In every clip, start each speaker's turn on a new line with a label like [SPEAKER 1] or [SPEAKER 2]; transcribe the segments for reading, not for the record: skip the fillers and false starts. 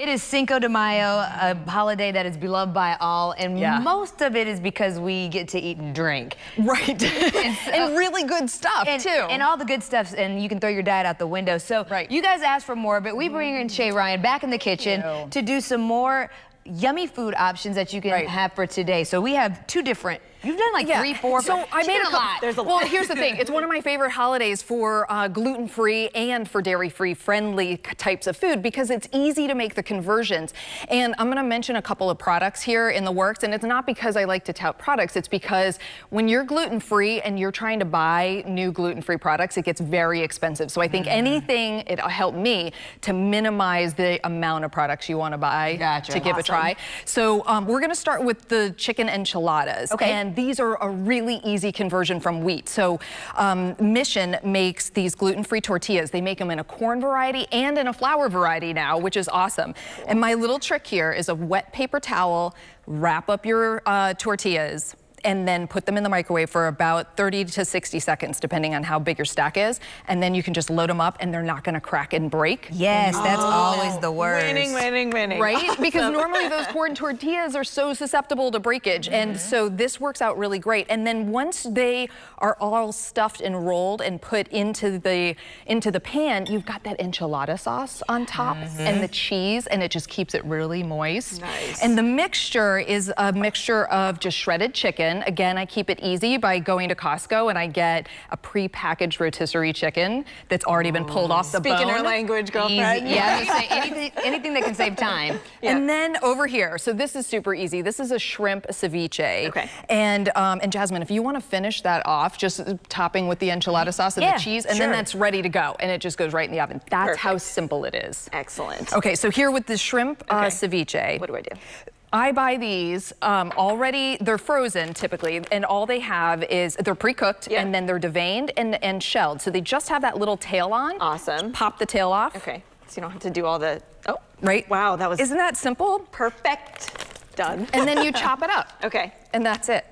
[SPEAKER 1] It is Cinco de Mayo, a holiday that is beloved by all, and most of it is because we get to eat and drink.
[SPEAKER 2] Right. And really good stuff, too.
[SPEAKER 1] And all the good stuff, and you can throw your diet out the window. So you guys asked for more, but we bring in Shay Ryan back in the kitchen to do some more yummy food options that you can have for today. So we have two different. You've done like 3, 4.
[SPEAKER 2] So I made a lot.
[SPEAKER 3] Well,
[SPEAKER 2] here's the thing. It's one of my favorite holidays for gluten-free and for dairy-free friendly types of food because it's easy to make the conversions. And I'm going to mention a couple of products here in the works. And it's not because I like to tout products. It's because when you're gluten-free and you're trying to buy new gluten-free products, it gets very expensive. So I think anything, it'll help me to minimize the amount of products you want to buy to give a try. So we're going to start with the chicken enchiladas. And these are a really easy conversion from wheat. So Mission makes these gluten-free tortillas. They make them in a corn variety and in a flour variety now, which is awesome. And my little trick here is a wet paper towel, wrap up your tortillas, and then put them in the microwave for about 30 to 60 seconds, depending on how big your stack is. And then you can just load them up and they're not gonna crack and break.
[SPEAKER 1] Yes, that's always the worst.
[SPEAKER 3] Winning, winning, winning.
[SPEAKER 2] Right? Because normally those corn tortillas are so susceptible to breakage. And so this works out really great. And then once they are all stuffed and rolled and put into the pan, you've got that enchilada sauce on top and the cheese, and it just keeps it really moist.
[SPEAKER 3] Nice.
[SPEAKER 2] And the mixture is a mixture of just shredded chicken. Again, I keep it easy by going to Costco and I get a pre-packaged rotisserie chicken that's already been pulled off the bone.
[SPEAKER 3] Speaking our language, girlfriend.
[SPEAKER 1] Easy. Yeah, just say anything that can save time.
[SPEAKER 2] And then over here, so this is super easy. This is a shrimp ceviche.
[SPEAKER 3] Okay.
[SPEAKER 2] And Jasmine, if you want to finish that off, just topping with the enchilada sauce and the cheese, and then that's ready to go. And it just goes right in the oven. That's how simple it is.
[SPEAKER 3] Excellent.
[SPEAKER 2] Okay, so here with the shrimp ceviche.
[SPEAKER 3] What do I do?
[SPEAKER 2] I buy these already, they're frozen typically, and all they have is, they're pre-cooked, and then they're deveined and shelled. So they just have that little tail on.
[SPEAKER 3] Awesome.
[SPEAKER 2] Just pop the tail off.
[SPEAKER 3] Okay, so you don't have to do all the,
[SPEAKER 2] right?
[SPEAKER 3] Wow, that was...
[SPEAKER 2] Isn't that simple?
[SPEAKER 3] Perfect. Done.
[SPEAKER 2] And then you chop it up.
[SPEAKER 3] Okay.
[SPEAKER 2] And that's it.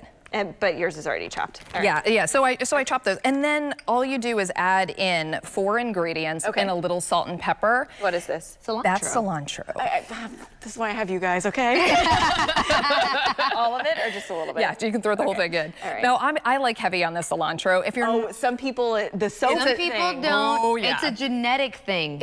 [SPEAKER 3] But yours is already chopped. All right.
[SPEAKER 2] Yeah. So I chop those, and then all you do is add in 4 ingredients and a little salt and pepper.
[SPEAKER 3] What is this?
[SPEAKER 1] Cilantro.
[SPEAKER 2] That's cilantro.
[SPEAKER 3] This is why I have you guys, okay? All of it, or just a little bit?
[SPEAKER 2] Yeah, you can throw the whole thing in.
[SPEAKER 3] All right.
[SPEAKER 2] No, I like heavy on the cilantro. If you're
[SPEAKER 3] some people, the soap
[SPEAKER 1] Some people don't.
[SPEAKER 2] Oh, yeah.
[SPEAKER 1] It's a genetic thing.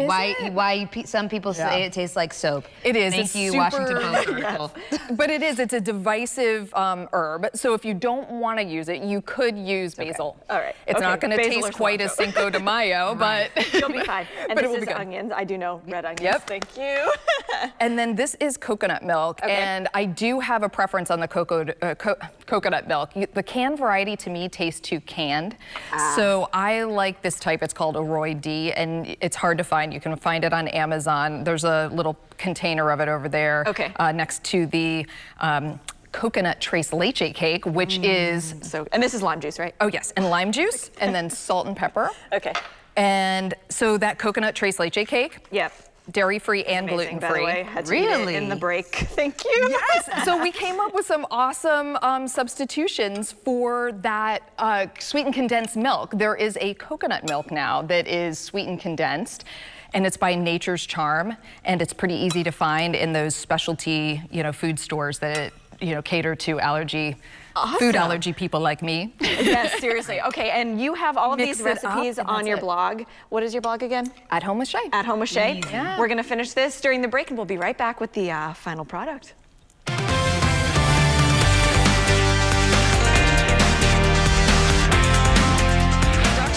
[SPEAKER 1] Some people say it tastes like soap.
[SPEAKER 2] It is.
[SPEAKER 1] Thank you, Washington Post article.
[SPEAKER 2] But it is. It's a divisive herb. So if you don't want to use it, you could use basil.
[SPEAKER 3] All right.
[SPEAKER 2] It's not going to taste quite as Cinco de Mayo, but
[SPEAKER 3] you'll be fine. And
[SPEAKER 2] but
[SPEAKER 3] this
[SPEAKER 2] it will
[SPEAKER 3] is
[SPEAKER 2] be good.
[SPEAKER 3] onions. I do know red onions.
[SPEAKER 2] Yep.
[SPEAKER 3] Thank you.
[SPEAKER 2] And then this is coconut milk, and I do have a preference on the coconut milk. The canned variety to me tastes too canned, so I like this type. It's called Roy D, and it's hard to find. You can find it on Amazon. There's a little container of it over there next to the coconut trace leche cake, which is
[SPEAKER 3] and this is lime juice, right?
[SPEAKER 2] Oh yes, and lime juice, and then salt and pepper.
[SPEAKER 3] Okay.
[SPEAKER 2] And so that coconut trace leche cake.
[SPEAKER 3] Yep.
[SPEAKER 2] Dairy-free and gluten-free.
[SPEAKER 3] By the way, had to eat it in the break. Thank you.
[SPEAKER 2] Yes. So we came up with some awesome substitutions for that sweetened condensed milk. There is a coconut milk now that is sweetened condensed, and it's by Nature's Charm, and it's pretty easy to find in those specialty, food stores that cater to food allergy people like me.
[SPEAKER 3] Yes, seriously. Okay, and you have all of these recipes on your blog. What is your blog again?
[SPEAKER 2] At Home with Shay.
[SPEAKER 3] At Home with Shay. We're going to finish this during the break, and we'll be right back with the final product.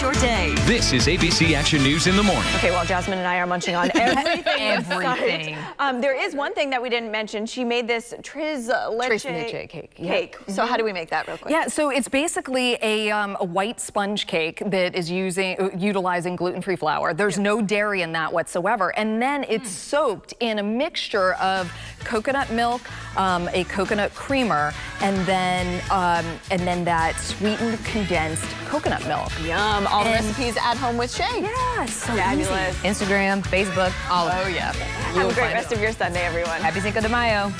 [SPEAKER 4] Your day. This is ABC Action News in the morning.
[SPEAKER 3] Okay, well, Jasmine and I are munching on everything. There is one thing that we didn't mention. She made this Tres Leche cake. So how do we make that real quick?
[SPEAKER 2] Yeah, so it's basically a white sponge cake that is utilizing gluten-free flour. There's no dairy in that whatsoever. And then it's soaked in a mixture of coconut milk, a coconut creamer, and then that sweetened condensed coconut milk.
[SPEAKER 3] Yum. All the recipes at Home with Shay.
[SPEAKER 2] Yeah, so
[SPEAKER 1] fabulous. Instagram, Facebook, all of it.
[SPEAKER 2] Oh, yeah.
[SPEAKER 3] Have a great rest of your Sunday, everyone.
[SPEAKER 1] Happy Cinco de Mayo.